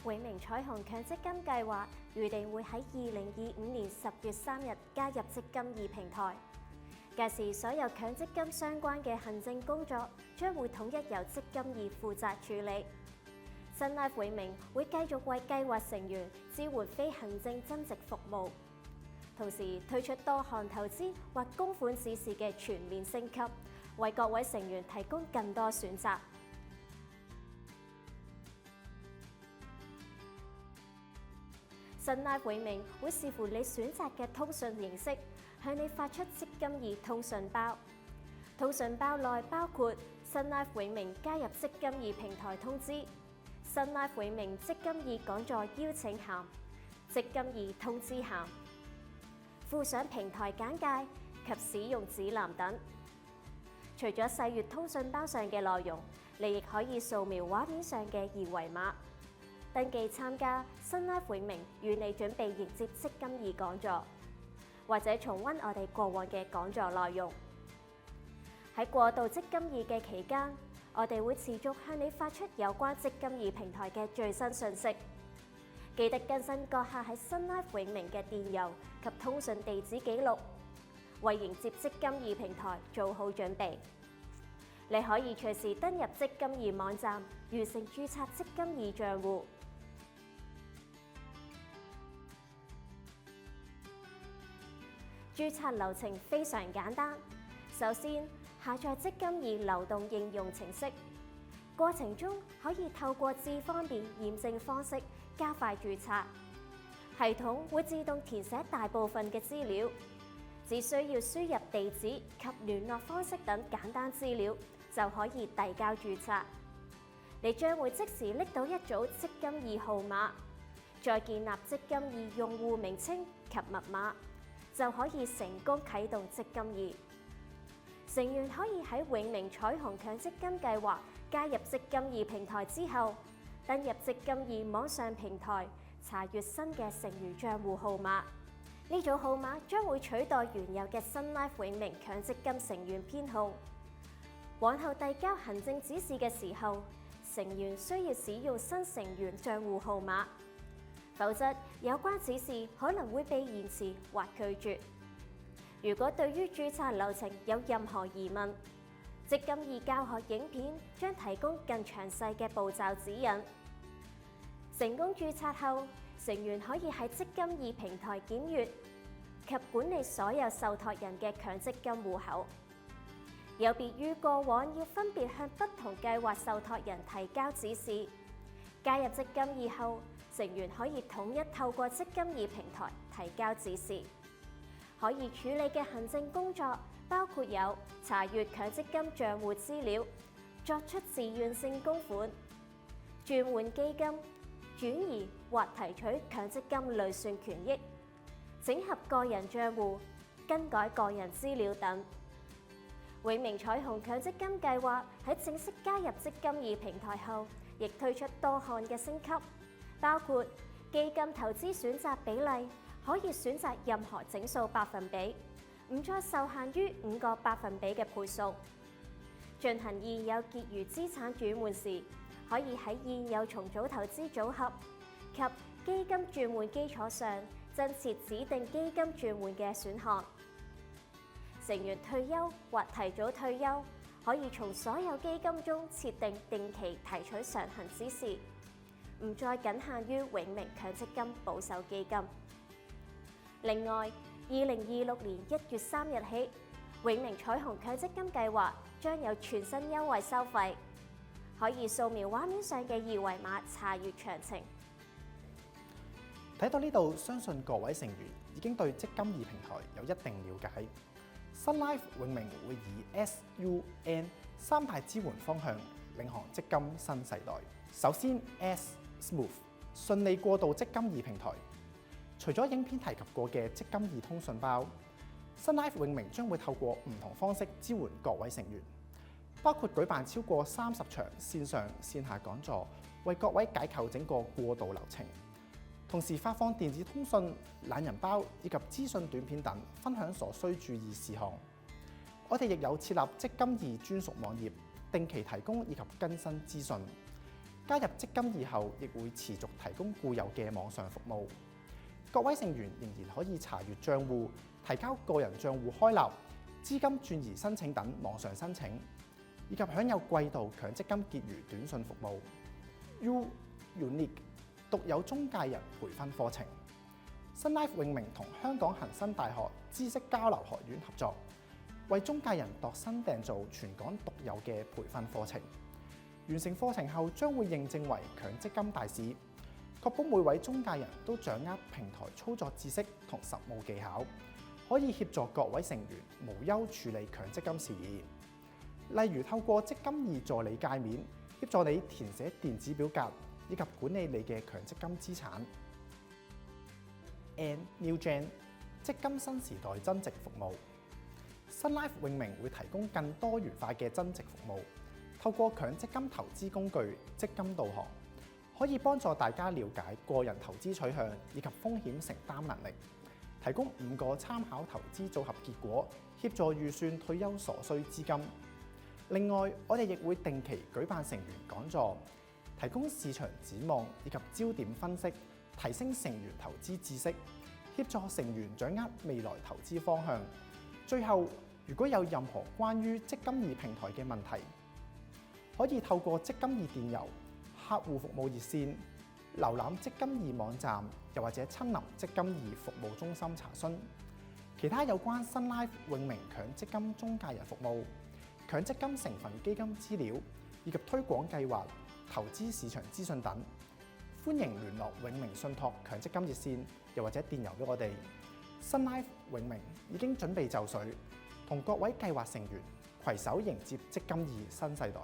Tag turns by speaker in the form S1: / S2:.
S1: 永明彩虹強積金計劃預定會喺2025年10月3日加入積金易平台，屆時所有強積金相關嘅行政工作將會統一由積金易負責處理。Sun Life 永明會繼續為計劃成員支援非行政增值服務，同時推出多項投資或供款指示嘅全面升級，為各位成員提供更多選擇。Sun Life 永明會視乎你選擇嘅通訊形式，向你發出積金易通訊包。通訊包內包括 Sun Life 永明加入積金易平台通知、Sun Life 永明積金易講座邀請函、積金易通知函，附上平台簡介及使用指南等。除咗細閱通訊包上嘅內容，你亦可以掃描畫面上嘅二維碼，登記參加 Sun Life 永明與你準備迎接積金易講座，或者重溫我哋過往嘅講座內容。喺過渡積金易嘅期間，我哋會持續向你發出有關積金易平台嘅最新訊息。記得更新閣下喺 Sun Life 永明嘅電郵及通訊地址記錄，為迎接積金易平台做好準備。你可以隨時登入積金易網站，完成註冊積金易賬戶。註冊流程非常簡單，首先下載積金易流動應用程式，過程中可以透過智方便驗證方式加快註冊。系統會自動填寫大部分嘅資料，只需要輸入地址及聯絡方式等簡單資料就可以遞交註冊。你將會即時拎到一組積金易號碼，再建立積金易用戶名稱及密碼，就可以成功啟動積金易。成員可以喺永明彩虹強積金計劃加入積金易平台之後，登入積金易網上平台查閱新嘅剩餘帳戶號碼。呢組號碼將會取代原有嘅 Sun Life 永明強積金成員編號。往後遞交行政指示嘅時候，成員需要使用新成員帳戶號碼，否則有關指示可能會被延遲或拒絕。如果對於註冊流程有任何疑問，積金易教學影片將提供更詳細嘅步驟指引。成功註冊後，成員可以喺積金易平台檢閱及管理所有受託人嘅強積金戶口。有別於過往要分別向不同計劃受託人提交指示，加入積金易後，成員可以統一透過積金易平台提交指示。可以處理嘅行政工作包括有查閱強積金帳戶資料、作出自願性供款、轉換基金、轉移或提取強積金累算權益、整合個人帳戶、更改個人資料等。永明彩虹強積金計劃喺正式加入積金易平台後，亦推出多項嘅升級，包括基金投資選擇比例可以選擇任何整數百分比，唔再受限於5個百分比嘅倍數。進行現有結餘資產轉換時，可以喺現有重組投資組合及基金轉換基礎上增設指定基金轉換嘅選項。成員退休或提早退休，可以從所有基金中設定定期提取上行指示，唔再僅限於永明強積金保守基金。另外，2026年1月3日起，永明彩虹強積金計劃將有全新優惠收費，可以掃描畫面上嘅二維碼查閱詳情。
S2: 睇到呢度，相信各位成員已經對積金易平台有一定了解。Sun Life 永明會以 SUN 三大支援方向領航積金新世代。首先 S Smooth 順利過渡積金易平台。除咗影片提及過嘅積金易通訊包，Sun Life 永明將會透過唔同方式支援各位成員，包括舉辦超過30場線上線下講座，為各位解構整個過渡流程。同時發放電子通訊、懶人包以及資訊短片等，分享所需注意事項。我哋亦有設立積金易專屬網頁，定期提供以及更新資訊。加入積金易後，亦會持續提供固有嘅網上服務。各位成員仍然可以查閱帳戶、提交個人帳戶開立、資金轉移申請等網上申請，以及享有季度強積金結餘短訊服務。Unique 獨有中介人培訓課程。Sun Life 永明同香港恒生大學知識交流學院合作，為中介人度身訂造全港獨有嘅培訓課程。完成課程後，將會認證為強積金大使，確保每位中介人都掌握平台操作知識同實務技巧，可以協助各位成員無憂處理強積金事宜。例如透過積金易助理界面，協助你填寫電子表格，以及管理你嘅強積金資產。And New Gen 積金新時代增值服務。Sun Life 永明會提供更多元化嘅增值服務，透過強積金投資工具積金導航，可以幫助大家了解個人投資取向以及風險承擔能力，提供5個參考投資組合結果，協助預算退休所需資金。另外，我哋亦會定期舉辦成員講座，提供市場展望以及焦點分析，提升成員投資知識，協助成員掌握未來投資方向。最後，如果有任何關於積金易平台嘅問題，可以透過積金易電郵、客戶服務熱線、瀏覽積金易網站，又或者親臨積金易服務中心查詢。其他有關 Sun Life 永明強積金中介人服務、強積金成分基金資料以及推廣計劃、投資市場資訊等，歡迎聯絡永明信託強積金熱線，又或者電郵俾我哋。Sun Life 永明已經準備就緒，同各位計劃成員攜手迎接積金易新世代。